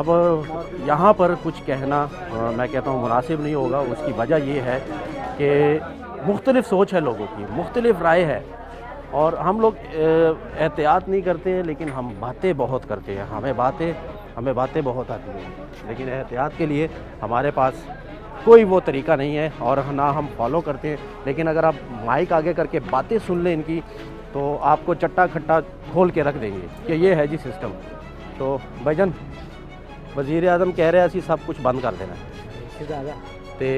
अब यहाँ पर कुछ कहना मैं कहता हूँ मुनासिब नहीं होगा। उसकी वजह ये है कि मुख्तलिफ़ सोच है लोगों की, मुख्तलिफ़ राय है और हम लोग एहतियात नहीं करते हैं, लेकिन हम बातें बहुत करते हैं। हमें बातें बहुत आती हैं, लेकिन एहतियात के लिए हमारे पास कोई वो तरीका नहीं है और ना हम फॉलो करते हैं। लेकिन अगर आप माइक आगे करके बातें सुन लें इनकी, तो आपको चट्टा खट्टा खोल के रख देंगे कि ये है जी सिस्टम। तो भाईजान वज़ीर आज़म कह रहे हैं सब कुछ बंद कर देना ते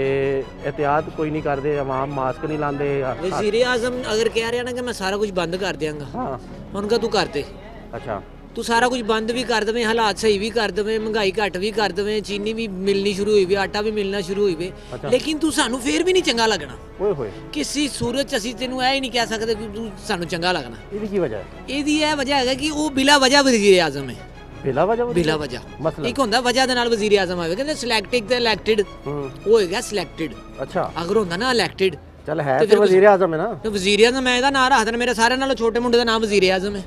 एहतियात कोई नहीं करते, आवाम मास्क नहीं लाते। वज़ीर आज़म अगर कह रहे हैं ना कि मैं सारा कुछ बंद कर देंगा, हाँ उनका तू कर दे। अच्छा, तू सारा कुछ बंद भी कर देवें, हालात सही भी कर देवें, महंगाई घट भी कर देवें, चीनी भी मिलनी शुरू हुई वे, आटा भी मिलना शुरू हुई वे, लेकिन तू सानू फिर भी नहीं चंगा लगना। ओए किसी सूरत च ਅਸੀਂ ਤੈਨੂੰ ਇਹ ਨਹੀਂ ਕਹਿ ਸਕਦੇ ਕਿ ਤੂੰ ਸਾਨੂੰ ਚੰਗਾ ਲੱਗਣਾ। ਇਹਦੀ ਕੀ ਵਜ੍ਹਾ ਹੈ? ਇਹਦੀ ਇਹ ਵਜ੍ਹਾ ਹੈ ਕਿ ਉਹ ਬਿਲਾ ਵਜ੍ਹਾ ਵਜ਼ੀਰ ਆਜ਼ਮ ਹੈ। ਬਿਲਾ ਵਜ੍ਹਾ ਮਸਲਾ ਇੱਕ ਹੁੰਦਾ ਵਜ੍ਹਾ ਦੇ ਨਾਲ ਵਜ਼ੀਰ ਆਜ਼ਮ ਆਵੇ, ਕਹਿੰਦੇ ਸਿਲੈਕਟਡ ਤੇ ਇਲੈਕਟਡ, ਉਹ ਹੋਏਗਾ ਸਿਲੈਕਟਡ। ਅੱਛਾ, ਅਗਰ ਹੁੰਦਾ ਨਾ ਇਲੈਕਟਡ ਚੱਲ ਹੈ ਤੇ ਵਜ਼ੀਰ ਆਜ਼ਮ ਹੈ ਨਾ। ਤੇ ਵਜ਼ੀਰ ਆਜ਼ਮ ਮੈਂ ਇਹਦਾ ਨਾਂ ਰੱਖ ਦੇਣਾ, ਮੇਰੇ ਸਾਰਿਆਂ ਨਾਲੋਂ ਛੋਟੇ ਮੁੰਡੇ ਦਾ ਨਾਮ ਵਜ਼ੀਰ ਆਜ਼ਮ ਹੈ,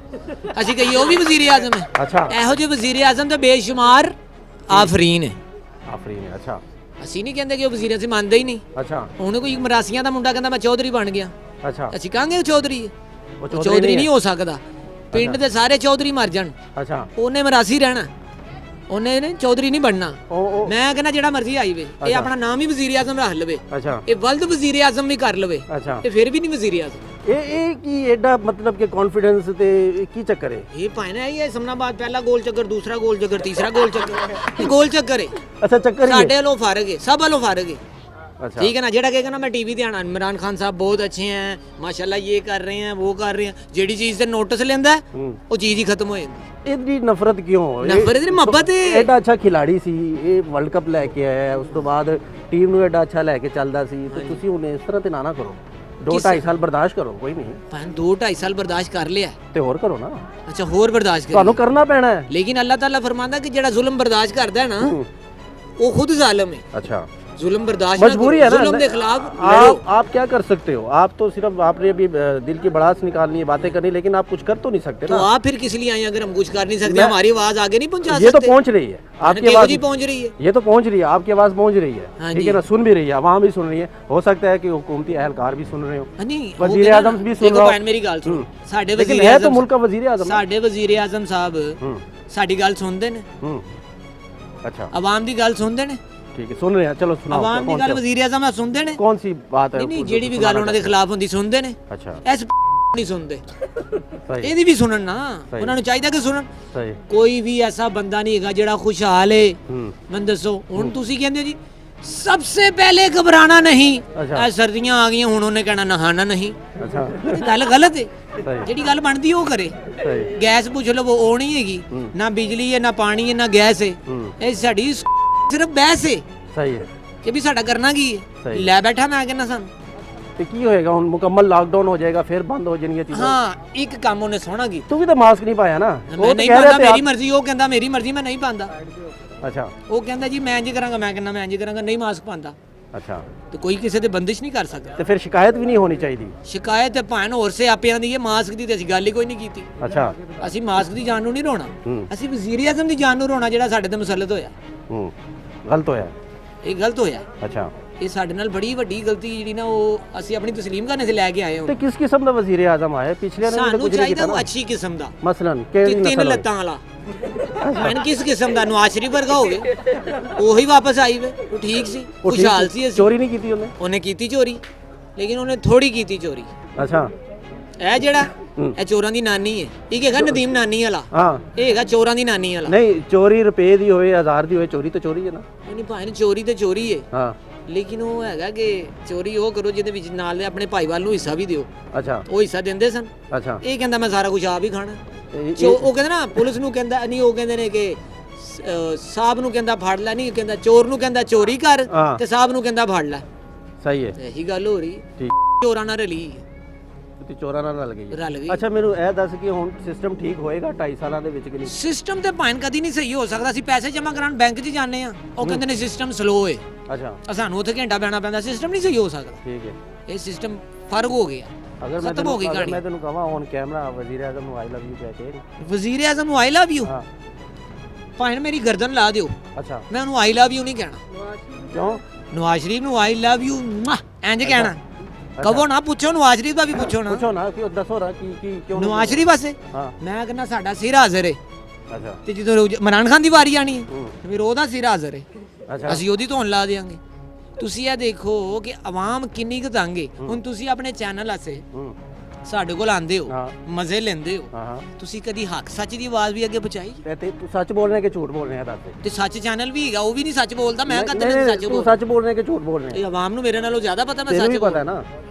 ਅਸੀਂ ਕਹੀਏ ਉਹ ਵੀ ਵਜ਼ੀਰ ਆਜ਼ਮ ਹੈ। ਅੱਛਾ, ਇਹੋ ਜਿਹੇ ਵਜ਼ੀਰ ਆਜ਼ਮ ਤੇ ਬੇਸ਼ੁਮਾਰ ਆਫਰੀਨ ਹੈ। ਆਫਰੀਨ ਹੈ, ਅੱਛਾ। ਅਸੀਂ ਨਹੀਂ ਕਹਿੰਦੇ ਕਿ ਉਹ ਵਜ਼ੀਰ, ਅਸੀਂ ਮੰਨਦੇ ਹੀ ਨਹੀਂ। ਅੱਛਾ, ਹੁਣ ਕੋਈ ਮਰਾਸੀਆਂ ਦਾ ਮੁੰਡਾ ਕਹਿੰਦਾ ਮੈਂ ਚੌਧਰੀ ਬਣ ਗਿਆ, ਅੱਛਾ, ਅਸੀਂ ਕਹਾਂਗੇ ਉਹ ਚੌਧਰੀ ਹੈ? ਉਹ ਚੌਧਰੀ ਨਹੀਂ ਹੋ ਸਕਦਾ। ਪਿੰਡ ਦੇ ਸਾਰੇ ਚੌਧਰੀ ਮਰ ਜਾਣ, ਅੱਛਾ, ਉਹਨੇ ਮਰਾਸੀ ਰਹਿਣਾ, ਉਹਨੇ ਨੇ ਚੌਧਰੀ ਨਹੀਂ ਬਣਨਾ। ਮੈਂ ਕਹਿੰਦਾ ਜਿਹੜਾ ਮਰਜ਼ੀ ਆਈ ਵੇ, ਇਹ ਆਪਣਾ ਨਾਮ ਹੀ ਵਜ਼ੀਰ ਆਜ਼ਮ ਰੱਖ ਲਵੇ, ਅੱਛਾ, ਇਹ ਵਲਦ ਵਜ਼ੀਰ ਆਜ਼ਮ ਵੀ ਕਰ ਲਵੇ, ਅੱਛਾ, ਇਹ ਫਿਰ ਵੀ ਨਹੀਂ ਵਜ਼ੀਰ ਆਜ਼ਮ। ਇਹ ਕੀ ਐਡਾ मतलब ਕਿ ਕੌਨਫੀਡੈਂਸ ਤੇ ਕੀ ਚੱਕਰ ਹੈ? ਇਹ ਭਾਇਨਾ ਇਹ ਇਸਲਾਮਾਬਾਦ ਪਹਿਲਾ ਗੋਲ ਚੱਕਰ, ਦੂਸਰਾ ਗੋਲ ਚੱਕਰ, ਤੀਸਰਾ ਗੋਲ ਚੱਕਰ, ਇਹ ਗੋਲ ਚੱਕਰ ਹੈ। ਅੱਛਾ, ਚੱਕਰ ਹੀ ਸਾਡੇ ਵੱਲੋਂ ਫਰਕ ਹੈ, ਸਭ ਵੱਲੋਂ ਫਰਕ ਹੈ। अच्छा, ठीक है ना, जेड़ा कहेगा ना मैं टीवी ते आना इमरान खान साहब बहुत अच्छे हैं माशाल्लाह, ये कर रहे हैं वो कर रहे हैं, जेड़ी चीज से नोटिस लेंदा है वो चीज ही खत्म हो जाती। इतनी नफरत क्यों? नफरत नहीं, मोहब्बत है। एडा अच्छा खिलाड़ी सी, ਇਹ ਵਰਲਡ ਕੱਪ ਲੈ ਕੇ ਆਇਆ, ਉਸ ਤੋਂ ਬਾਅਦ ਟੀਮ ਨੂੰ ਐਡਾ ਅੱਛਾ ਲੈ ਕੇ ਚੱਲਦਾ ਸੀ, ਤੇ ਤੁਸੀਂ ਹੁਣ ਇਸ ਤਰ੍ਹਾਂ ਤੇ ਨਾ ਕਰੋ। 2-2.5 ਸਾਲ ਬਰਦਾਸ਼ਤ ਕਰੋ, ਕੋਈ ਨਹੀਂ। ਭਾਂ 2-2.5 ਸਾਲ ਬਰਦਾਸ਼ਤ ਕਰ ਲਿਆ ਤੇ ਹੋਰ ਕਰੋ ਨਾ। ਅੱਛਾ, ਹੋਰ ਬਰਦਾਸ਼ਤ ਕਰ ਤੁਹਾਨੂੰ ਕਰਨਾ ਪੈਣਾ ਹੈ। ਲੇਕਿਨ ਅੱਲਾਹ ਤਾਲਾ ਫਰਮਾਂਦਾ कि ਜਿਹੜਾ ਜ਼ੁਲਮ ਬਰਦਾਸ਼ਤ ਕਰਦਾ ਹੈ ਨਾ ਉਹ ਖੁਦ ਜ਼ਾलिम है। अच्छा, जुल्म बर्दाश्त मजबूरी है ना, जुल्म के खिलाफ आप क्या कर सकते हो? आप तो सिर्फ आपने अभी दिल की भड़ास निकालनी है, बातें करनी, लेकिन आप कुछ कर तो नहीं सकते तो ना। आप फिर किस लिए आए अगर हम कुछ कर नहीं सकते? हमारी आवाज आगे नहीं पहुंचा ये सकते? तो पहुंच रही है आपकी आवाज, पहुंच रही है, ये तो पहुंच रही है, आपकी आवाज पहुंच रही है, ठीक है ना, सुन भी रही है, आवाम भी सुन रही है। हो सकता है कि हुकूमती अहलकार भी सुन रहे हो, वजीर आजम भी सुन रहा हो। मेरी गल सुनो, साडे लेकिन वजीर है आजम तो मुल्क का वजीर आजम, साडे वजीर आजम साहब साडी गल सुनदे ने। अच्छा, आवाम दी गल सुनदे ने, ठीक है, सुन रहे हैं, चलो सुनाओ। आवाम दी गल वजीर आजम ना सुनदे ने। कौन सी बात है? नहीं जेडी भी गल उन्हां दे खिलाफ हुंदी सुनदे ने। अच्छा, ਐਸ ਨਹੀਂ ਸੁਣਦੇ, ਇਹਦੀ ਵੀ ਸੁਣਨ ਨਾ, ਉਹਨਾਂ ਨੂੰ ਚਾਹੀਦਾ ਕਿ ਸੁਣਨ। ਸਹੀ, ਕੋਈ ਵੀ ਐਸਾ ਬੰਦਾ ਨਹੀਂ ਹੈਗਾ ਜਿਹੜਾ ਖੁਸ਼ਹਾਲ ਹੈ। ਮੈਨੂੰ ਦੱਸੋ, ਹੁਣ ਤੁਸੀਂ ਕਹਿੰਦੇ ਜੀ ਸਭ ਤੋਂ ਪਹਿਲੇ ਘਬਰਾਣਾ ਨਹੀਂ, ਐ ਸਰਦੀਆਂ ਆ ਗਈਆਂ ਹੁਣ ਉਹਨੇ ਕਹਿਣਾ ਨਹਾਣਾ ਨਹੀਂ। ਅੱਛਾ, ਗੱਲ ਗਲਤ ਹੈ। ਜਿਹੜੀ ਗੱਲ ਬਣਦੀ ਉਹ ਕਰੇ। ਗੈਸ ਪੁੱਛ ਲਵੋ, ਉਹ ਨਹੀਂ ਹੈਗੀ, ਨਾ ਬਿਜਲੀ ਹੈ, ਨਾ ਪਾਣੀ ਹੈ, ਨਾ ਗੈਸ ਹੈ, ਇਹ ਸਾਡੀ ਸਿਰਫ ਬਹਿਸ ਹੈ। ਸਹੀ ਹੈ ਕਿ ਵੀ ਸਾਡਾ ਕਰਨਾ ਕੀ ਹੈ, ਲੈ ਬੈਠਾ ਮੈਂ ਕਹਿੰਦਾ ਸਾਨੂੰ। ਤੇ ਕੀ ਹੋਏਗਾ ਹੁਣ? ਮੁਕੰਮਲ ਲਾਕਡਾਊਨ ਹੋ ਜਾਏਗਾ, ਫਿਰ ਬੰਦ ਹੋ ਜਾਣਗੀਆਂ ਚੀਜ਼ਾਂ। ਹਾਂ, ਇੱਕ ਕੰਮ ਉਹਨੇ ਸੋਹਣਾ ਕੀਤਾ। ਤੂੰ ਵੀ ਤਾਂ ਮਾਸਕ ਨਹੀਂ ਪਾਇਆ ਨਾ। ਮੈਂ ਨਹੀਂ ਪਾਉਂਦਾ, ਮੇਰੀ ਮਰਜ਼ੀ। ਉਹ ਕਹਿੰਦਾ ਮੇਰੀ ਮਰਜ਼ੀ, ਮੈਂ ਨਹੀਂ ਪਾਉਂਦਾ। ਅੱਛਾ, ਉਹ ਕਹਿੰਦਾ ਜੀ ਮੈਂ ਇੰਜ ਕਰਾਂਗਾ, ਮੈਂ ਕਹਿੰਦਾ ਮੈਂ ਇੰਜ ਕਰਾਂਗਾ, ਨਹੀਂ ਮਾਸਕ ਪਾਉਂਦਾ। ਅੱਛਾ, ਤੇ ਕੋਈ ਕਿਸੇ ਤੇ ਬੰਦਿਸ਼ ਨਹੀਂ ਕਰ ਸਕਦਾ। ਤੇ ਫਿਰ ਸ਼ਿਕਾਇਤ ਵੀ ਨਹੀਂ ਹੋਣੀ ਚਾਹੀਦੀ। ਸ਼ਿਕਾਇਤ ਤੇ ਭਾਣ ਹੋਰ ਸਿਆਪਿਆਂ ਦੀ ਹੈ, ਮਾਸਕ ਦੀ ਤੇ ਅਸੀਂ ਗੱਲ ਹੀ ਕੋਈ ਨਹੀਂ ਕੀਤੀ। ਅੱਛਾ, ਅਸੀਂ ਮਾਸਕ ਦੀ ਜਾਨ ਨੂੰ ਨਹੀਂ ਰੋਣਾ, ਅਸੀਂ ਵਜ਼ੀਰ ਆਜ਼ਮ ਦੀ ਜਾਨ ਨੂੰ ਰੋਣਾ ਜਿਹੜਾ ਸਾਡੇ ਤੇ ਮੁਸੱਲਤ ਹੋਇਆ। ਗਲਤ ਹੋਇਆ, ਇਹ ਗਲਤ ਹੋਇਆ। ਅੱਛਾ, ਇਹ ਸਾਡੇ ਨਾਲ ਬੜੀ ਵੱਡੀ ਗਲਤੀ ਜਿਹੜੀ ਨਾ ਉਹ ਅਸੀਂ ਆਪਣੀ ਤਸਲੀਮ ਕਰਨੇ ਸੇ ਲੈ ਕੇ ਆਏ ਹਾਂ। ਤੇ ਕਿਸ ਕਿਸਮ ਦਾ ਵਜ਼ੀਰ ਆਜ਼ਮ ਆਇਆ? ਪਿਛਲੇ ਨੇ ਸਾਨੂੰ ਚਾਹੀਦਾ ਉਹ ਅੱਛੀ ਕਿਸਮ ਦਾ, ਮਸਲਨ ਕਿਹੜੀ ਨਸਲ? 3 ਲੱਤਾਂ ਵਾਲਾ। ਮੈਂ ਕਿਸ ਕਿਸਮ ਦਾ? ਨਵਾਜ਼ ਸ਼ਰੀਫ ਵਰਗਾ ਹੋਵੇ, ਉਹੀ ਵਾਪਸ ਆਈ ਵੇ। ਉਹ ਠੀਕ ਸੀ, ਖੁਸ਼ਹਾਲ ਸੀ। ਅਸੀਂ ਚੋਰੀ ਨਹੀਂ ਕੀਤੀ ਉਹਨੇ? ਉਹਨੇ ਕੀਤੀ ਚੋਰੀ, ਲੇਕਿਨ ਉਹਨੇ ਥੋੜੀ ਕੀਤੀ ਚੋਰੀ। ਅੱਛਾ, ਇਹ ਜਿਹੜਾ ਇਹ ਚੋਰਾਂ ਦੀ ਨਾਨੀ ਹੈ, ਇਹ ਹੈਗਾ ਨਦੀਮ ਨਾਨੀ ਵਾਲਾ। ਹਾਂ, ਇਹ ਹੈਗਾ ਚੋਰਾਂ ਦੀ ਨਾਨੀ ਵਾਲਾ। ਨਹੀਂ, ਚੋਰੀ ਰੁਪਏ ਦੀ ਹੋਵੇ, 1000 ਦੀ ਹੋਵੇ, ਚੋਰੀ ਤਾਂ ਚੋਰੀ ਹੈ ਨਾ। ਨਹੀਂ ਭਾਈ, ਚੋਰੀ ਤੇ ਚੋਰੀ ਹੈ। ਹਾਂ, ਲੇਕਿਨ ਉਹ ਹੈਗਾ ਕਿ ਚੋਰੀ ਉਹ ਕਰੋ ਜਿਹਦੇ ਵਿੱਚ ਨਾਲ ਆਪਣੇ ਭਾਈਵਾਲ ਨੂੰ ਹਿੱਸਾ ਵੀ ਦਿਓ। ਅੱਛਾ, ਉਹ ਹਿੱਸਾ ਦਿੰਦੇ ਸਨ। ਅੱਛਾ, ਇਹ ਕਹਿੰਦਾ ਮੈਂ ਸਾਰਾ ਕੁਝ ਆਪ ਹੀ ਖਾਣਾ। ਉਹ ਕਹਿੰਦਾ ਨਾ ਪੁਲਿਸ ਨੂੰ ਕਹਿੰਦਾ ਨਹੀਂ, ਉਹ ਕਹਿੰਦੇ ਨੇ ਕਿ ਸਾਹਿਬ ਨੂੰ ਕਹਿੰਦਾ ਫੜ ਲੈ, ਨਹੀਂ ਕਹਿੰਦਾ ਚੋਰ ਨੂੰ ਕਹਿੰਦਾ ਚੋਰੀ ਕਰ, ਤੇ ਸਾਹਿਬ ਨੂੰ ਕਹਿੰਦਾ ਫੜ ਲੈ। ਸਹੀ ਹੈ, ਇਹੀ ਗੱਲ ਹੋ ਰਹੀ। ਠੀਕ, ਚੋਰਾਂ ਨਾਲ ਰਲੀ, ਤੇ ਚੋਰਾਂ ਨਾਲ ਰਲ ਗਈ। ਰਲ ਗਈ। ਅੱਛਾ, ਮੈਨੂੰ ਇਹ ਦੱਸ ਕਿ ਹੁਣ ਸਿਸਟਮ ਠੀਕ ਹੋਏਗਾ 2.5 ਸਾਲਾਂ ਦੇ ਵਿੱਚ ਕਿ ਨਹੀਂ? ਸਿਸਟਮ ਤੇ ਭਾਵੇਂ ਕਦੀ ਨਹੀਂ ਸਹੀ ਹੋ ਸਕਦਾ। ਅਸੀਂ ਪੈਸੇ ਜਮ੍ਹਾਂ ਕਰਾਉਣ ਬੈਂਕ 'ਚ ਜਾਂਦੇ ਆ, ਉਹ ਕਹਿੰਦੇ ਨੇ ਸਿਸਟਮ ਸਲੋ ਹੈ। ਅੱਛਾ, ਸਾਨੂੰ ਉੱਥੇ ਘੰਟਾ ਬਹਿਣਾ ਪੈਂਦਾ, ਸਿਸਟਮ ਨਹੀਂ ਸਹੀ ਹੋ ਸਕਦਾ। ਠੀਕ ਹੈ, ਇਹ ਸਿਸਟਮ ਫਰਕ ਹੋ ਗਿਆ, ਖਤਮ ਹੋ ਗਈ ਕਹਾਣੀ। ਮੈਂ ਤੈਨੂੰ ਕਹਾਂ ਹੁਣ ਕੈਮਰਾ ਵਜ਼ੀਰ ਆਜ਼ਮ ਨੂੰ ਆਈ ਲਵ ਯੂ ਕਹਿ ਕੇ, ਵਜ਼ੀਰ ਆਜ਼ਮ ਨੂੰ ਆਈ ਲਵ ਯੂ, ਭਾਵੇਂ ਮੇਰੀ ਗਰਦਨ ਲਾ ਦਿਓ, ਅੱਛਾ ਮੈਂ ਉਹਨੂੰ ਆਈ ਲਵ ਯੂ ਨਹੀਂ ਕਹਿਣਾ। ਕਿਉਂ? ਨਵਾਜ਼ ਸ਼ਰੀਫ ਨੂੰ ਆਈ ਲਵ ਯੂ ਇੰਜ ਕਹਿਣਾ। ਕਹੋ ਨਾ, ਪੁੱਛੋ ਨਵਾਜ਼ ਸ਼ਰੀਫ ਦਾ ਵੀ ਪੁੱਛੋ ਨਾ। ਪੁੱਛੋ ਨਾ, ਕਿ ਦੱਸੋ ਰਾ ਕੀ ਕਿਉਂ ਨਵਾਜ਼ ਸ਼ਰੀਫ ਵਾਸਤੇ ਹਾਂ ਮੈਂ ਕਹਿੰਦਾ ਸਾਡਾ ਸਿਰ ਹਾਜ਼ਰ ਹੈ। ਅੱਛਾ ਤੇ ਜਦੋਂ ਇਮਰਾਨ ਖਾਨ ਦੀ ਵਾਰੀ ਆਣੀ ਹੈ ਫਿਰ ਉਹਦਾ ਸਿਰ ਹਾਜ਼ਰ ਹੈ, ਅੱਛਾ ਅਸੀਂ ਉਹਦੀ ਧੌਣ ਲਾ ਦੇਵਾਂਗੇ। ਤੁਸੀਂ ਇਹ ਦੇਖੋ ਕਿ ਆਵਾਮ ਕਿੰਨੀ ਕੁ ਤੰਗ ਹੈ। ਹੁਣ ਤੁਸੀਂ ਆਪਣੇ ਚੈਨਲ ਆਸੇ ਸਾਡੇ ਕੋਲ ਆਂਦੇ ਹੋ, ਹਾਂ ਮਜ਼ੇ ਲੈਂਦੇ ਹੋ, ਹਾਂ ਤੁਸੀਂ ਕਦੀ ਹੱਕ ਸੱਚ ਦੀ ਆਵਾਜ਼ ਵੀ ਅੱਗੇ ਪਹੁੰਚਾਈ? ਤੇ ਤੂੰ ਸੱਚ ਬੋਲ ਰਹੇ ਕਿ ਝੂਠ ਬੋਲ ਰਹੇ ਆ ਦੱਸ। ਤੇ ਸੱਚ ਚੈਨਲ ਵੀ ਹੈਗਾ, ਉਹ ਵੀ ਨਹੀਂ ਸੱਚ ਬੋਲਦਾ। ਮੈਂ ਕਦੇ ਨਹੀਂ, ਨਹੀਂ ਸੱਚ ਤੂੰ ਬੋਲ। ਸੱਚ ਬੋਲ ਰਹੇ ਕਿ ਝੂਠ ਬੋਲ ਰਹੇ ਇਹ ਆਵਾਮ ਨੂੰ ਮੇਰੇ ਨਾਲੋਂ ਜ਼ਿਆਦਾ ਪਤਾ ਮੈਂ ਤੈਨੂੰ ਸੱਚ ਵੀ ਬੋਲ ਪਤਾ ਹੈ ਨਾ।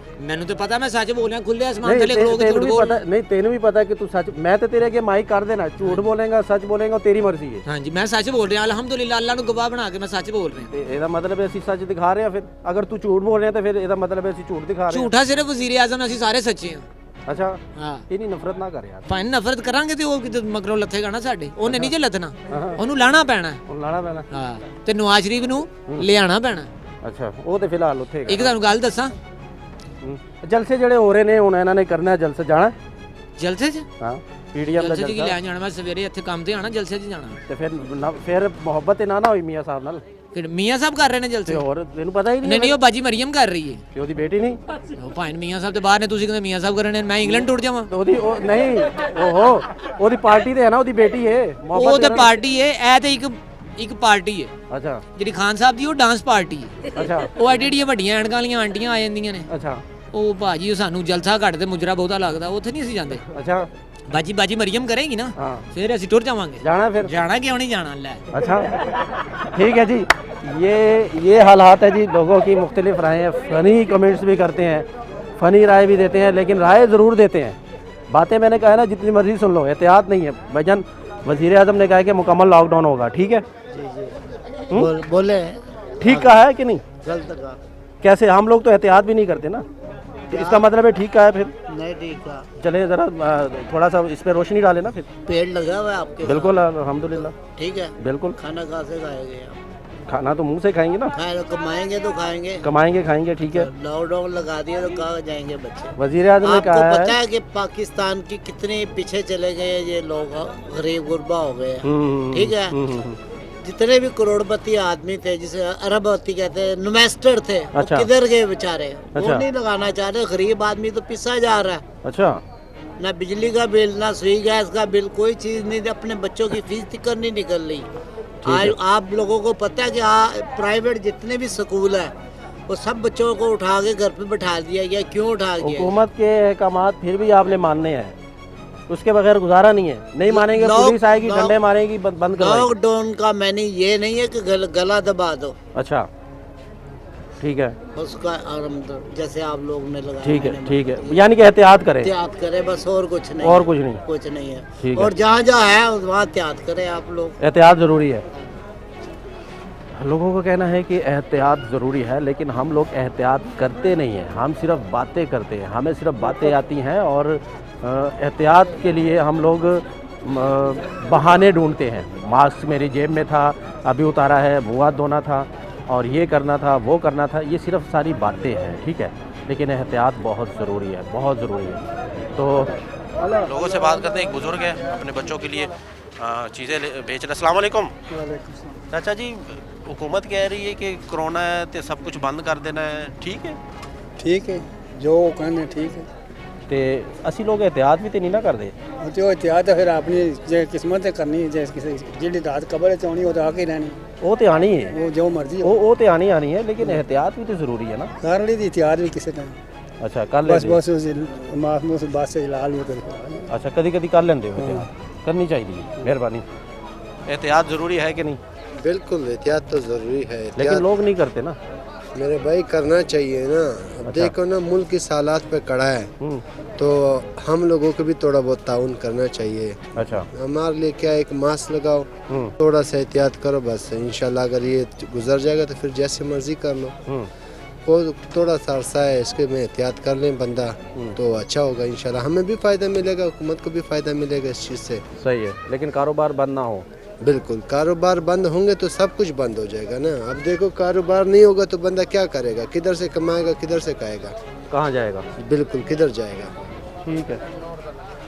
ਮੈਨੂੰ ਤੇ ਪਤਾ ਮੈਂ ਸੱਚ ਬੋਲ ਰਿਹਾ, ਖੁੱਲੇ ਅਸਮਾਨ ਥੱਲੇ ਖਲੋ ਕੇ ਝੂਠ ਬੋਲ। ਨਹੀਂ ਤੈਨੂੰ ਵੀ ਪਤਾ ਕਿ ਤੂੰ ਸੱਚ, ਮੈਂ ਤੇ ਤੇਰੇ ਅੱਗੇ ਮਾਈਕ ਕਰ ਦੇਣਾ, ਝੂਠ ਬੋਲੇਗਾ ਸੱਚ ਬੋਲੇਗਾ ਤੇਰੀ ਮਰਜ਼ੀ ਹੈ। ਹਾਂਜੀ ਮੈਂ ਸੱਚ ਬੋਲ ਰਿਹਾ, ਅਲਹਮਦੁਲਿਲਾ, ਅੱਲਾ ਨੂੰ ਗਵਾਹ ਬਣਾ ਕੇ ਮੈਂ ਸੱਚ ਬੋਲ ਰਿਹਾ। ਤੇ ਇਹਦਾ ਮਤਲਬ ਹੈ ਅਸੀਂ ਸੱਚ ਦਿਖਾ ਰਹੇ ਹਾਂ। ਫਿਰ ਅਗਰ ਤੂੰ ਝੂਠ ਬੋਲ ਰਿਹਾ ਤਾਂ ਫਿਰ ਇਹਦਾ ਮਤਲਬ ਹੈ ਅਸੀਂ ਝੂਠ ਦਿਖਾ ਰਹੇ ਹਾਂ। ਝੂਠਾ ਸਿਰਫ ਵਜ਼ੀਰ ਆਜ਼ਮ, ਅਸੀਂ ਸਾਰੇ ਸੱਚੇ ਹਾਂ। ਅੱਛਾ ਹਾਂ, ਇਨੀ ਨਫ਼ਰਤ ਨਾ ਕਰ ਯਾਰ। ਭਾਵੇਂ ਨਫ਼ਰਤ ਕਰਾਂਗੇ ਤੇ ਉਹ ਕਿਤੇ ਮਗਰੋਂ ਲੱਥੇਗਾ ਨਾ ਸਾਡੇ, ਉਹਨੇ ਨਹੀਂ ਜੇ ਲੱਥਣਾ, ਉਹਨੂੰ ਲਾਣਾ ਪੈਣਾ। ਹੁਣ ਲਾਣਾ ਪੈਣਾ। ਹਾਂ, ਤੇ ਨਵਾਜ਼ ਸ਼ਰੀਫ ਨੂੰ ਲਿਆਣਾ ਪੈਣਾ। ਅੱਛਾ ਉਹ ਤੇ ਫਿਲਹਾਲ ਉੱਥੇ ਇੱਕ ਤੁਹਾਨੂੰ ਗੱਲ ਦੱਸਾਂ, ਜਲਸੇ ਜਿਹੜੇ ਹੋ ਰਹੇ ਨੇ ਹੁਣ ਇਹਨਾਂ ਨੇ ਕਰਨਾ ਜਲਸੇ ਜਾਣਾ ਜਲਸੇ 'ਚ ਹਾਂ ਪੀਡੀਐਮ ਦਾ ਜਲਸੇ 'ਚ ਕੀ ਜਲਸਾ ਲੈਣ ਜਾਣਾ? ਮੈਂ ਸਵੇਰੇ ਇੱਥੇ ਕੰਮ ਤੇ ਆਣਾ, ਜਲਸੇ 'ਚ ਜਾਣਾ। ਤੇ ਫਿਰ ਮੁਹੱਬਤ ਨਾ ਹੋਈ ਮੀਆਂ ਸਾਹਿਬ ਨਾਲ ਕਿ ਮੀਆਂ ਸਾਹਿਬ ਕਰ ਰਹੇ ਨੇ ਤੇ ਜਲਸੇ? ਹੋਰ ਤੈਨੂੰ ਪਤਾ ਹੀ ਨਹੀਂ ਨਹੀਂ, ਉਹ ਬਾਜੀ ਮਰੀਮ ਕਰ ਰਹੀ ਹੈ। ਤੇ ਉਹਦੀ ਬੇਟੀ ਨਹੀਂ, ਉਹ ਭਾਵੇਂ ਮੀਆਂ ਸਾਹਿਬ ਤੇ ਬਾਹਰ ਨੇ, ਤੁਸੀਂ ਕਹਿੰਦੇ ਮੀਆਂ ਸਾਹਿਬ ਕਰ ਰਹੇ ਨੇ, ਮੈਂ ਇੰਗਲੈਂਡ ਟੁੱਟ ਜਾਵਾਂ? ਉਹਦੀ ਉਹ ਨਹੀਂ, ਓਹੋ ਉਹਦੀ ਪਾਰਟੀ ਤੇ ਹੈ ਨਾ, ਉਹਦੀ ਬੇਟੀ ਹੈ। ਉਹ ਤੇ ਪਾਰਟੀ ਹੈ, ਇਹ ਤੇ ਇੱਕ ਪਾਰਟੀ ਹੈ। ਅੱਛਾ ਜਿਹੜੀ ਖਾਨ ਸਾਹਿਬ ਦੀ ਉਹ ਡਾਂਸ ਪਾਰਟੀ ਹੈ। ਅੱਛਾ ਉਹ ਐਡੀਆਂ ਵੱਡੀਆਂ ਐਨਕਾਂ ਵਾਲੀਆਂ ਆਂਟੀਆਂ ਆ ਜਾਂਦੀਆਂ ਨੇ। ਅੱਛਾ ਉਹ ਭਾਜੀ ਸਾਨੂੰ ਜਲਸਾ ਘੱਟ ਤੇ ਮੁਜਰਾ ਬਹੁਤਾ ਲੱਗਦਾ, ਉੱਥੇ ਨਹੀਂ ਅਸੀਂ ਜਾਂਦੇ। ਅੱਛਾ ਬਾਜੀ ਮਰੀਮ ਕਰੇਗੀ ਨਾ, हाँ फिर ਅਸੀਂ ਟੁਰ ਜਾਵਾਂਗੇ। जाना फिर जाना क्यों नहीं जाना? ले अच्छा ठीक है जी। ये हालात है जी, लोगों की मुख्तलिफ राय हैं, फ़नी कमेंट्स भी करते हैं, फ़नी राय भी देते हैं, लेकिन राय ज़रूर देते हैं। बातें मैंने कहा है ना, जितनी मर्जी सुन लो, एहतियात नहीं है भाईजान। वज़ीर आज़म ने कहा है कि मुकम्मल लॉकडाउन होगा, ठीक है बोले ठीक कहा है कि नहीं? गलत कहा। कैसे? हम लोग तो एहतियात भी नहीं करते ना, तो इसका मतलब है ठीक कहा है। फिर नहीं ठीक कहा। चले ज़रा थोड़ा सा इस पर रोशनी डालें ना। फिर पेड़ लगा हुआ है आपके? बिल्कुल अल्हम्दुलिल्लाह ठीक है। बिल्कुल। खाना कहाँ से खाएंगे आप? खाना तो मुंह से खाएंगे ना, खाए कमाएंगे तो खाएंगे। कमाएंगे खाएंगे, ठीक है। लॉकडाउन लगा दिया तो कहाँ जाएंगे बच्चे? वज़ीर आज़म ने आपको कहा पता है है कि पाकिस्तान की कितने पीछे चले गए ये लोग, गरीब गुरबा हो गए। ठीक है। जितने भी करोड़पति आदमी थे, जिसे अरबपति कहते हैं, इन्वेस्टर थे, वो अच्छा। किधर गए बेचारे? अच्छा। वो नहीं लगाना चाह रहे। गरीब आदमी तो पिसा जा रहा है। अच्छा ना बिजली का बिल, ना सुई गैस का बिल, कोई चीज नहीं। अपने बच्चों की फीस तिकर नहीं निकल रही। आज आप लोगों को पता है कि प्राइवेट जितने भी स्कूल है वो सब बच्चों को उठा के घर पे बैठा दिया गया। क्यों उठा गया? हुकूमत के अहकामात फिर भी आपने मानने हैं, उसके बगैर गुजारा नहीं है। नहीं मानेंगे पुलिस आएगी, डंडे मारेगी, बंद करवाएगी। लॉकडाउन का मैंने ये नहीं है कि गला दबा दो। अच्छा ठीक है, उसका जैसे आप लोग ने लगाया। ठीक है, ठीक है, यानी कि एहतियात करें। एहतियात करें बस, और कुछ नहीं। और कुछ नहीं, कुछ नहीं है। ठीक है। और जहाँ जहाँ है वहाँ एहतियात करें आप लोग। एहतियात ज़रूरी है। लोगों का कहना है कि एहतियात ज़रूरी है, लेकिन हम लोग एहतियात करते नहीं हैं, हम सिर्फ बातें करते हैं। हमें सिर्फ बातें आती हैं और एहतियात के लिए हम लोग बहाने ढूंढते हैं। मास्क मेरी जेब में था, अभी उतारा है, मुँह हाथ धोना था, और ये करना था, वो करना था, ये सिर्फ सारी बातें हैं, ठीक है। लेकिन एहतियात बहुत ज़रूरी है, बहुत ज़रूरी है। तो लोगों से बात करते हैं। एक बुज़ुर्ग है, अपने बच्चों के लिए चीज़ें बेच रहे। अस्सलाम वालेकुम चाचा जी, हुकूमत कह रही है कि कोरोना है तो सब कुछ बंद कर देना है, ठीक है? ठीक है, जो कहने ठीक है। ਤੇ ਅਸੀਂ ਲੋਕ एहतियात भी तो नहीं ना करते। ਤੇ ਉਹ ਇਤਿਹਾਦ ਫਿਰ ਆਪਣੀ ਜੇ ਕਿਸਮਤ ਤੇ ਕਰਨੀ ਹੈ, ਜੇ ਕਿਸੇ ਜਿਹੜੀ ਰਾਤ ਕਬਰ ਚ ਆਉਣੀ ਉਹ ਤਾਂ ਆ ਕੇ ਰਹਿਣੀ, वो तो आनी है, ਉਹ ਜੋ ਮਰਜ਼ੀ वो तो आनी है, लेकिन एहतियात भी तो ज़रूरी है ना। ਕਰ ਲਈ ਦੀ ਇਤਿਹਾਦ ਵੀ ਕਿਸੇ ਟਾਈਮ। अच्छा कर ਬਸ लेंगे। ਬਸ ਉਸ ਮਾਸ ਬਾਸ से लाल हो कर। अच्छा कभी कभी कर लेंगे हो, एहतियात करनी चाहिए, मेहरबानी। एहतियात ज़रूरी है कि नहीं? बिल्कुल एहतियात तो ज़रूरी है। लेकिन लोग नहीं करते ना मेरे भाई, करना चाहिए ना। अब देखो ना, मुल्क इस हालात पे खड़ा है, तो हम लोगों को भी थोड़ा बहुत ताउन करना चाहिए। अच्छा हमारे लिए क्या, एक मास्क लगाओ, थोड़ा सा एहतियात करो, बस इंशाल्लाह अगर ये गुजर जाएगा तो फिर जैसे मर्जी कर लो। वो थोड़ा सा अरसा है, इसके में एहतियात कर लें बंदा तो अच्छा होगा इंशाल्लाह। हमें भी फ़ायदा मिलेगा, हुकूमत को भी फ़ायदा मिलेगा इस चीज़ से। सही है, लेकिन कारोबार बंद ना हो। बिल्कुल, कारोबार बंद होंगे तो सब कुछ बंद हो जाएगा ना। अब देखो, कारोबार नहीं होगा तो बंदा क्या करेगा, किधर से कमाएगा, किधर से खाएगा, कहाँ जाएगा? बिल्कुल किधर जाएगा। ठीक है,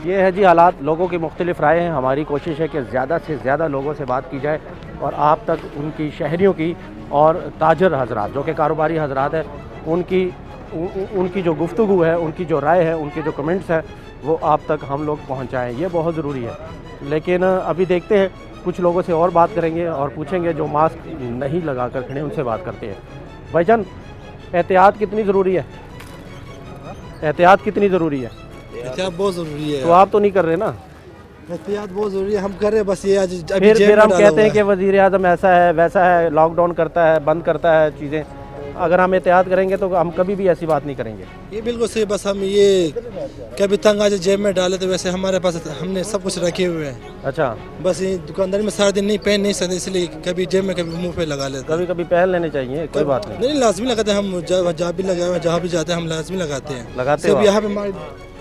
ये है जी हालात, लोगों की मुख्तलिफ राय हैं। हमारी कोशिश है कि ज़्यादा से ज़्यादा लोगों से बात की जाए और आप तक उनकी, शहरियों की और ताजर हजरात जो कि कारोबारी हजरात हैं, उनकी जो गुफ्तगू है, उनकी जो राय है, उनके जो कमेंट्स हैं, वो आप तक हम लोग पहुँचाएँ। ये बहुत ज़रूरी है। लेकिन अभी देखते हैं, कुछ लोगों से और बात करेंगे और पूछेंगे जो मास्क नहीं लगा कर खड़े, उनसे बात करते हैं। भाईजान, एहतियात कितनी ज़रूरी है? एहतियात कितनी ज़रूरी है? एहतियात बहुत ज़रूरी है। तो आप तो नहीं कर रहे ना? एहतियात बहुत ज़रूरी है, हम कर रहे हैं, बस ये आज फिर हम कहते हैं कि वज़ीर आज़म ऐसा है वैसा है, लॉकडाउन करता है, बंद करता है चीज़ें। अगर हम एहतियात करेंगे तो हम कभी भी ऐसी बात नहीं करेंगे। ये बिल्कुल सही, बस हम ये कभी तंग आज जेब में डाले तो वैसे हमारे पास हमने सब कुछ रखे हुए हैं। अच्छा, बस ये दुकानदार में सारा दिन नहीं पहन नहीं सकते, इसलिए कभी जेब में कभी मुंह पे लगा लेते हैं। कभी कभी पहन लेने चाहिए, कोई बात नहीं। नहीं, लाजमी लगाते हैं हम, जहाँ भी लगाए हुए, जहाँ भी जाते हैं हम लाजमी लगाते हैं। लगाते हो? यहाँ पे हमारे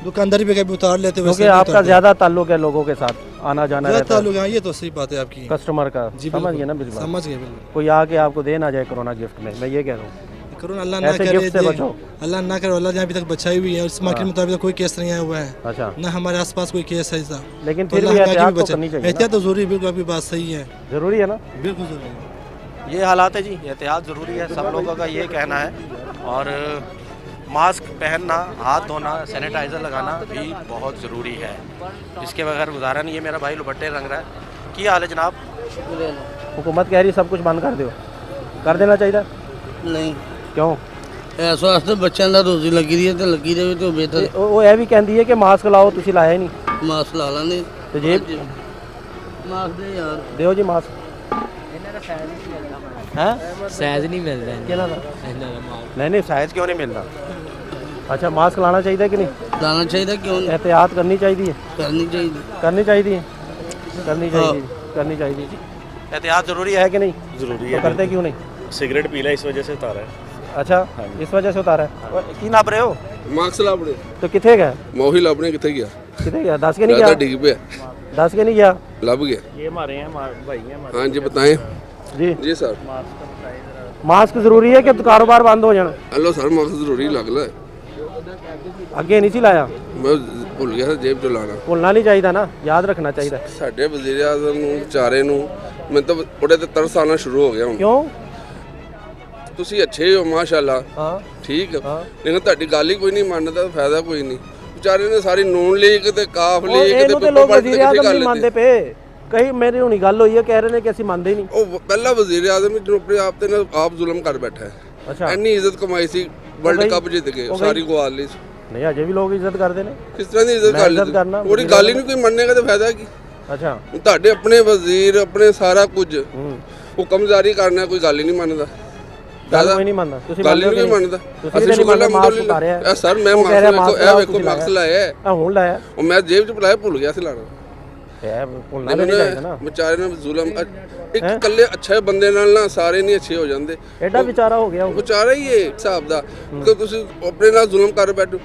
दुकानदारी पे कभी उतार लेते हैं। क्योंकि आपका ज़्यादा ताल्लुक है लोगों के साथ, आना जाना रहता है, ताल्लुक है। ये तो सही बात है आपकी, कस्टमर का। जी समझ गए ना? बिल्कुल, बिल्कुल समझ गए बिल्कुल। कोई आके आपको दे ना जाए कोरोना गिफ्ट में, मैं ये कह रहा हूँ। करोना अल्लाह ना ऐसे करे, गिफ्ट से बचो। अल्लाह ना करे। अल्लाह ने अभी तक बचाई हुई है, इस मार्केट में तो अभी तक कोई केस नहीं आया हुआ है, अच्छा, ना हमारे आसपास कोई केस है ऐसा। लेकिन तो फिर भी अल्लाह के एहतियात भी तो बचा। करनी चाहिए। एहतियात तो जरूरी है, बिल्कुल आपकी बात सही है, ज़रूरी है ना? बिल्कुल जरूरी है। ये हालात है जी, एहतियात ज़रूरी है, सब लोगों का ये कहना है। और मास्क पहनना, हाथ धोना, सैनिटाइज़र लगाना भी बहुत ज़रूरी है। इसके बगैर गुजारा नहीं है। मेरा भाई दुपट्टे रंग रहा है। क्या हाल है जनाब? हुकूमत कह रही सब कुछ बंद कर दो, कर देना चाहिए? नहीं, क्यों? इस वास्ते बच्चों का रोजी लगी रही है तो लगी रहे तो बेहतर। वो यह भी कहती है कि मास्क लाओ, तुसी लाया ही नहीं। मास्क ला लेंगे तो जेब मास्क दे यार, ਦਿਓ ਜੀ ਮਾਸਕ। ਹੈ ਸਾਈਜ਼ ਨਹੀਂ ਮਿਲਦਾ ਕਿਹਨਾਂ ਦਾ? ਇਹਨਾਂ ਦਾ ਮਾਲ नहीं नहीं, साइज क्यों नहीं मिलता? अच्छा, मास्क लाना चाहिए कि नहीं? लाना चाहिए क्यों नहीं? एहतियात करनी चाहिए, करनी चाहिए, करनी चाहिए, करनी चाहिए, करनी चाहिए। एहतियात ज़रूरी है कि नहीं? ज़रूरी तो है। करते क्यों नहीं? सिगरेट पी ला, इस वजह से उतारा है। अच्छा, इस वजह से उतारा है। और की नाप रहे हो? मार्क्स लापड़े तो किथे गया? मोही लापड़े किथे गया? किथे गया? 10 के नहीं ज्यादा गया? डिग पे 10 के नहीं गया? लब गया। ये हमारे हैं भाई हैं हमारे। हाँ जी बताएं। जी जी सर। मास्क ज़रूरी है कि कारोबार बंद हो जाना? हेलो सर, मास्क जरूरी लग ला ਅੱਗੇ ਨਹੀਂ ਸੀ ਲਾਇਆ? मैं भुल गया था जेब च लाना। ਭੁੱਲਣਾ ਨਹੀਂ ਚਾਹੀਦਾ ਨਾ, ਯਾਦ ਰੱਖਣਾ ਚਾਹੀਦਾ। ਸਾਡੇ ਵਜ਼ੀਰ ਆਜ਼ਮ ਨੂੰ ਵਿਚਾਰੇ ਨੂੰ ਮੈਂ ਤਾਂ ਉਹਦੇ ਤੇ ਤਰਸ ਆਉਣਾ ਸ਼ੁਰੂ ਹੋ ਗਿਆ ਹੁਣ। ਕਿਉਂ? ਤੁਸੀਂ ਅੱਛੇ ਹੋ ਮਾਸ਼ਾਅੱਲਾ, ਹਾਂ ਠੀਕ ਹਾਂ। ਲੇਕਿਨ ਤੁਹਾਡੀ ਗੱਲ ਹੀ ਕੋਈ ਨਹੀਂ ਮੰਨਦਾ, ਫਾਇਦਾ ਕੋਈ ਨਹੀਂ। ਵਿਚਾਰੇ ਨੇ ਸਾਰੀ ਨੂਨ ਲੀਗ ਤੇ ਕਾਫ ਲੀਗ ਤੇ ਇਹਨੂੰ ਤੇ ਲੋਕ ਵਜ਼ੀਰ ਆਜ਼ਮ ਨਹੀਂ ਮੰਨਦੇ ਪਏ। ਕਈ ਮੇਰੀ ਹੁਣੀ ਗੱਲ ਹੋਈ ਹੈ, ਕਹਿ ਰਹੇ ਨੇ ਕਿ ਅਸੀਂ ਮੰਨਦੇ ਹੀ ਨਹੀਂ। ਉਹ ਪਹਿਲਾ ਵਜ਼ੀਰ ਆਜ਼ਮ ਜਿਹਨੂੰ ਆਪਣੇ ਆਪ ਤੇ ਨਾ ਆਪ ਜ਼ੁਲਮ ਕਰ ਬੈਠਾ ਹੈ। ਅੱਛਾ, ਇੰਨੀ ਇੱਜ਼ਤ ਕਮਾਈ ਸੀ, ਵਰਲਡ ਕੱਪ ਜਿੱਤ ਕੇ ਸਾਰੀ ਗਵਾ ਲਈ। ਨਹੀਂ ਅਜੇ ਵੀ ਲੋਕ ਇੱਜ਼ਤ ਕਰਦੇ ਨੇ। ਕਿਸ ਤਰ੍ਹਾਂ ਦੀ ਇੱਜ਼ਤ ਮੈਂ ਕਰ ਇੱਜ਼ਤ ਲਈ? ਕਰਨਾ, ਉਹਦੀ ਗੱਲ ਹੀ ਨਹੀਂ ਕੋਈ ਮੰਨੇਗਾ ਤਾਂ ਫਾਇਦਾ ਕੀ? ਅੱਛਾ, ਤੁਹਾਡੇ ਆਪਣੇ ਵਜ਼ੀਰ, ਆਪਣੇ ਸਾਰਾ ਕੁਝ ਹੁਕਮ ਜਾਰੀ ਕਰਨਾ, ਕੋਈ ਗੱਲ ਹੀ ਨਹੀਂ ਮੰਨਦਾ। ਗੱਲ ਕੋਈ ਨਹੀਂ ਮੰਨਦਾ। ਤੁਸੀਂ ਗੱਲ ਹੀ ਨਹੀਂ ਮੰਨਦਾ। ਅਸੀਂ ਸ਼ੁਕਰ ਮਾਸਕ ਉਤਾਰਿਆ। ਇਹ ਸਰ ਮੈਂ ਵੇਖੋ ਮਾਸਕ ਲਾਇਆ ਹੈ। ਆ ਹੁਣ ਲਾਇਆ। ਉਹ ਮੈਂ ਜੇਬ 'ਚ ਪਲਾਇਆ, ਭੁੱਲ ਗਿਆ ਸੀ ਲਾਣਾ। ਇਹ ਭੁੱਲਣਾ ਨਹੀਂ ਚਾਹੀਦਾ ਨਾ। ਵਿਚਾਰੇ ਨਾਲ ਜ਼ੁਲਮ, ਇੱਕ ਇਕੱਲੇ ਅੱਛੇ ਬੰਦੇ ਨਾਲ ਨਾ ਸਾਰੇ ਨਹੀਂ ਅੱਛੇ ਹੋ ਜਾਂਦੇ। ਐਡਾ ਵਿਚਾਰਾ ਹੋ ਗਿਆ ਉਹ। ਵਿਚਾਰਾ ਹੀ ਇਹ ਹਿਸਾਬ ਦਾ ਕਿ ਤੁਸੀਂ ਆਪਣੇ ਨਾਲ ਜ਼ੁਲਮ ਕਰ ਬੈਠੋ।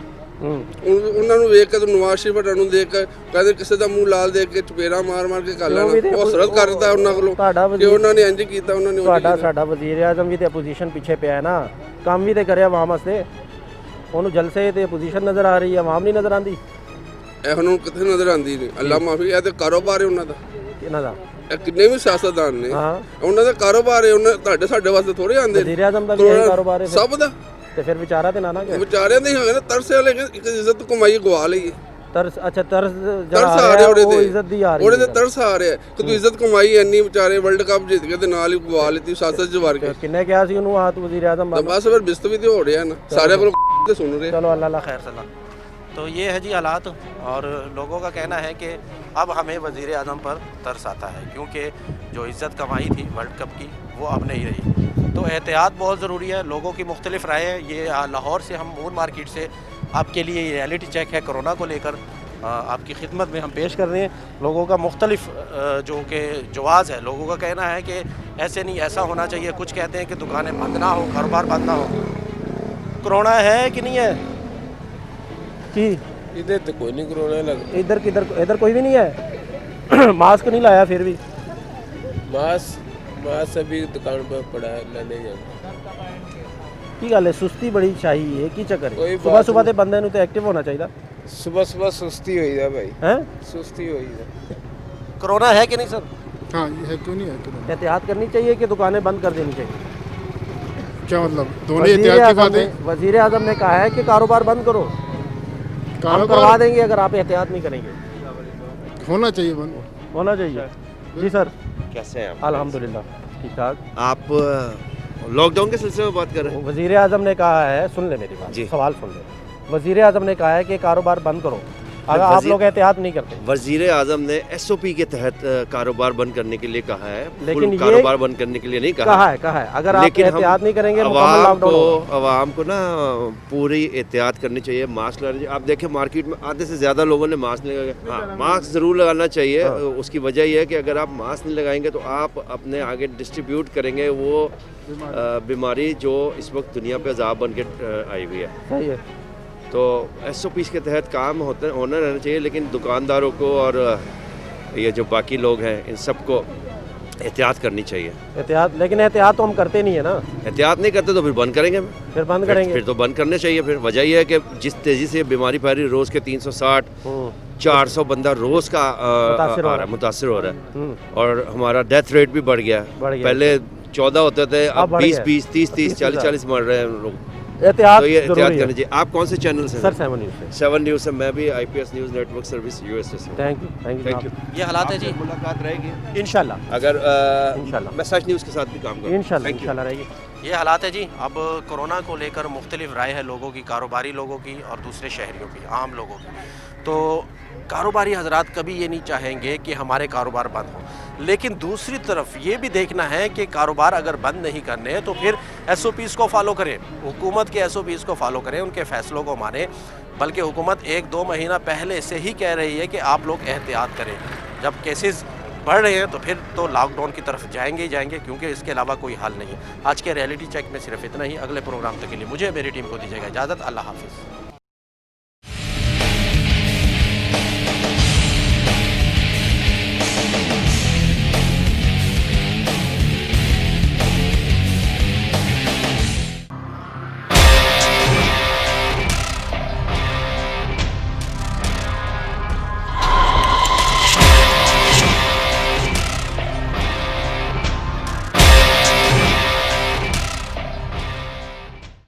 ਉਹਨਾਂ ਨੂੰ ਵੇਖ ਕੇ ਤੇ ਨਵਾਜ਼ ਸ਼ਰੀਫ ਨੂੰ ਦੇਖ ਕੇ ਕਹਿੰਦੇ ਕਿਸੇ ਦਾ ਮੂੰਹ ਲਾਲ ਦੇਖ ਕੇ ਚਪੇੜਾ ਮਾਰ ਮਾਰ ਕੇ ਕਰ ਲੈਣਾ। ਉਹ ਹਸਰਤ ਕਰਦਾ ਉਹਨਾਂ ਕੋਲੋਂ ਕਿ ਉਹਨਾਂ ਨੇ ਇੰਜ ਕੀਤਾ, ਉਹਨਾਂ ਨੇ ਤੁਹਾਡਾ ਸਾਡਾ ਵਜ਼ੀਰ ਆਜ਼ਮ ਵੀ ਤੇ ਆਪੋਜੀਸ਼ਨ ਪਿੱਛੇ ਪਿਆ ਹੈ ਨਾ, ਕੰਮ ਵੀ ਤੇ ਕਰਿਆ ਆਵਾਮ ਵਾਸਤੇ। ਉਹਨੂੰ ਜਲਸੇ ਤੇ ਆਪੋਜੀਸ਼ਨ ਨਜ਼ਰ ਆ ਰਹੀ ਹੈ, ਆਵਾਮ ਨਹੀਂ ਨਜ਼ਰ ਆਉਂਦੀ। ਇਹ ਹੁਣ ਕਿੱਥੇ ਨਜ਼ਰ ਆਉਂਦੀ ਨਹੀਂ। ਅੱਲਾ ਮਾਫੀ, ਇਹ ਤੇ ਕਾਰੋਬਾਰ ਹੈ ਉਹਨਾਂ ਦਾ। ਇਹਨਾਂ ਦਾ ਇਹ ਕਿੰਨੇ ਵੀ ਸਿਆਸਤਦਾਨ ਨੇ, ਹਾਂ, ਉਹਨਾਂ ਦਾ ਕਾਰੋਬਾਰ ਹੈ। ਉਹਨਾਂ ਤੁਹਾਡੇ ਸਾਡੇ ਵਾਸਤੇ ਥੋੜੇ ਆਉਂਦੇ ਵਜ਼ੀਰ ਆਜ਼ਮ ਦਾ ਵੀ ਇਹੀ ਕਾਰੋਬਾਰ ਹੈ ਸਭ ਦਾ। ਤੇ ਫਿਰ ਵਿਚਾਰਾ ਤੇ ਨਾ ਨਾ ਕਿ ਵਿਚਾਰਿਆਂ ਦੇ ਹੈਗੇ ਨਾ ਤਰਸੇ ਵਾਲੇ, ਇੱਕ ਇੱਜ਼ਤ ਕਮਾਈ ਗਵਾ ਲਈ। ਤਰਸ, ਅੱਛਾ ਤਰਸ ਤਰਸ ਆ ਰਿਹਾ ਉਹਦੇ ਉਹ ਤੇ, ਇੱਜ਼ਤ ਦੀ ਆ ਰਹੀ ਉਹਦੇ ਤੇ ਤਰਸ ਆ ਰਿਹਾ ਕਿ ਤੂੰ ਇੱਜ਼ਤ ਕਮਾਈ ਇੰਨੀ, ਵਿਚਾਰੇ ਵਰਲਡ ਕੱਪ ਜਿੱਤ ਕੇ ਤੇ ਨਾਲ ਹੀ ਗਵਾ ਲਈ ਸਿਆਸਤ 'ਚ ਵਰ ਕੇ। ਕਿੰਨੇ ਕਿਹਾ ਸੀ ਉਹਨੂੰ ਆਤ ਵਜ਼ੀਰ ਆਜ਼ਮ? ਬਸ ਫਿਰ ਬਿਸਤ ਵੀ ਤੇ ਹੋ ਰਿਹਾ ਨਾ, ਸਾਰਿਆਂ ਕੋਲ ਤੇ ਸੁਣ ਰਹੇ। चलो अल्लाह खैर सलाह। तो ये है जी हालात, और लोगों का कहना है कि अब हमें वज़ीर आज़म पर तरस आता है, क्योंकि जो इज़्ज़त कमाई थी वर्ल्ड कप की वो अब नहीं रही। तो एहतियात बहुत ज़रूरी है। लोगों की मुख्तलिफ राय है। ये लाहौर से हम मून मार्केट से आपके लिए रियलिटी चेक है कोरोना को लेकर आपकी खिदमत में हम पेश कर रहे हैं। लोगों का मुख्तलिफ जो कि जवाज़ है, लोगों का कहना है कि ऐसे नहीं, ऐसा होना चाहिए। कुछ कहते हैं कि दुकानें बंद ना हो, कारोबार बंद ना हो। कोरोना है कि नहीं है? कि इधर तो कोई नहीं कोरोना लग। इधर किधर? इधर कोई भी नहीं है। मास्क नहीं लाया फिर भी? मास्क अभी दुकान पर पड़ा है, लेने जाना। की गल है, सुस्ती बड़ी चाहिए, की चक्कर है? कोई सुबह बात सुबह तो बंदे नूं तो एक्टिव होना चाहिए। सुबह सुबह सुस्ती हुई है भाई, हैं? सुस्ती हुई है। कोरोना है कि नहीं सर? हाँ ये है, क्यों नहीं है, क्यों नहीं? एहतियात करनी चाहिए कि दुकानें बंद कर देनी चाहिए? क्या मतलब दोनों एहतियात की बात है। वजीर आजम ने कहा है कि कारोबार बंद करो, हम करवा देंगे अगर आप एहतियात नहीं करेंगे। होना चाहिए बंद, होना चाहिए। जी सर, कैसे हैं आप? अल्हम्दुलिल्लाह ठीक ठाक। आप लॉकडाउन के सिलसिले में बात कर रहे हैं? वजीर आजम ने कहा है, सुन ले मेरी बात, जी। सवाल सुन ले। वजीर आजम ने कहा है कि कारोबार बंद करो अगर आप लोग एहतियात नहीं करते। वजीर आजम ने SOP के तहत कारोबार बंद करने के लिए कहा है, लेकिन फुल कारोबार बंद करने के लिए नहीं कहा है अगर आप एहतियात नहीं करेंगे अवाम को ना पूरी एहतियात करनी चाहिए, मास्क लगाना चाहिए। आप देखें मार्केट में आधे से ज़्यादा लोगों ने मास्क नहीं लगाया। हाँ, मास्क ज़रूर लगाना चाहिए। उसकी वजह यह है कि अगर आप मास्क नहीं लगाएंगे तो आप अपने आगे डिस्ट्रीब्यूट करेंगे वो बीमारी जो इस वक्त दुनिया पे अजाब बन के आई हुई है। सही है। तो SOP के तहत काम होना रहना चाहिए, लेकिन दुकानदारों को और ये जो बाकी लोग हैं इन सबको एहतियात करनी चाहिए। एहतियात, लेकिन एहतियात तो हम करते नहीं है ना। एहतियात नहीं करते तो फिर बंद करेंगे, फिर तो बंद करने चाहिए। फिर वजह यह है कि जिस तेज़ी से बीमारी फैल रही, रोज़ के 360 400 बंदा रोज़ का मुतासर हो रहा है और हमारा डेथ रेट भी बढ़ गया। पहले 14 होते थे, अब 20 30 40 मर रहे हैं लोग। एहतियात तो ये एहतियात करनी चाहिए। आप कौन से चैनल से? सर 7 न्यूज़ से। 7 न्यूज़ से। मैं भी IPS news network service USA से। Thank you. ये हालात है जी, मुलाकात रहेगी इंशाल्लाह। अगर इंशाल्लाह मैं सच न्यूज़ के साथ भी काम करूँगा इंशाल्लाह रहेगी। ये हालात है जी। अब कोरोना को लेकर मुख्तलिफ राय है लोगों की, कारोबारी लोगों की और दूसरे शहरियों की, आम लोगों की। तो कारोबारी हजरात कभी ये नहीं चाहेंगे कि हमारे कारोबार बंद हो, लेकिन दूसरी तरफ ये भी देखना है कि कारोबार अगर बंद नहीं करने तो फिर SOPs को फॉलो करें, हुकूमत के SOPs को फॉलो करें, उनके फ़ैसलों को मानें। बल्कि हुकूमत 1-2 महीना पहले से ही कह रही है कि आप लोग एहतियात करें। जब केसेस बढ़ रहे हैं तो फिर तो लॉकडाउन की तरफ जाएंगे ही जाएंगे, क्योंकि इसके अलावा कोई हल नहीं है। आज के रियलिटी चेक में सिर्फ इतना ही। अगले प्रोग्राम तक के लिए मुझे मेरी टीम को दीजिएगा इजाज़त। अल्लाह हाफिज़।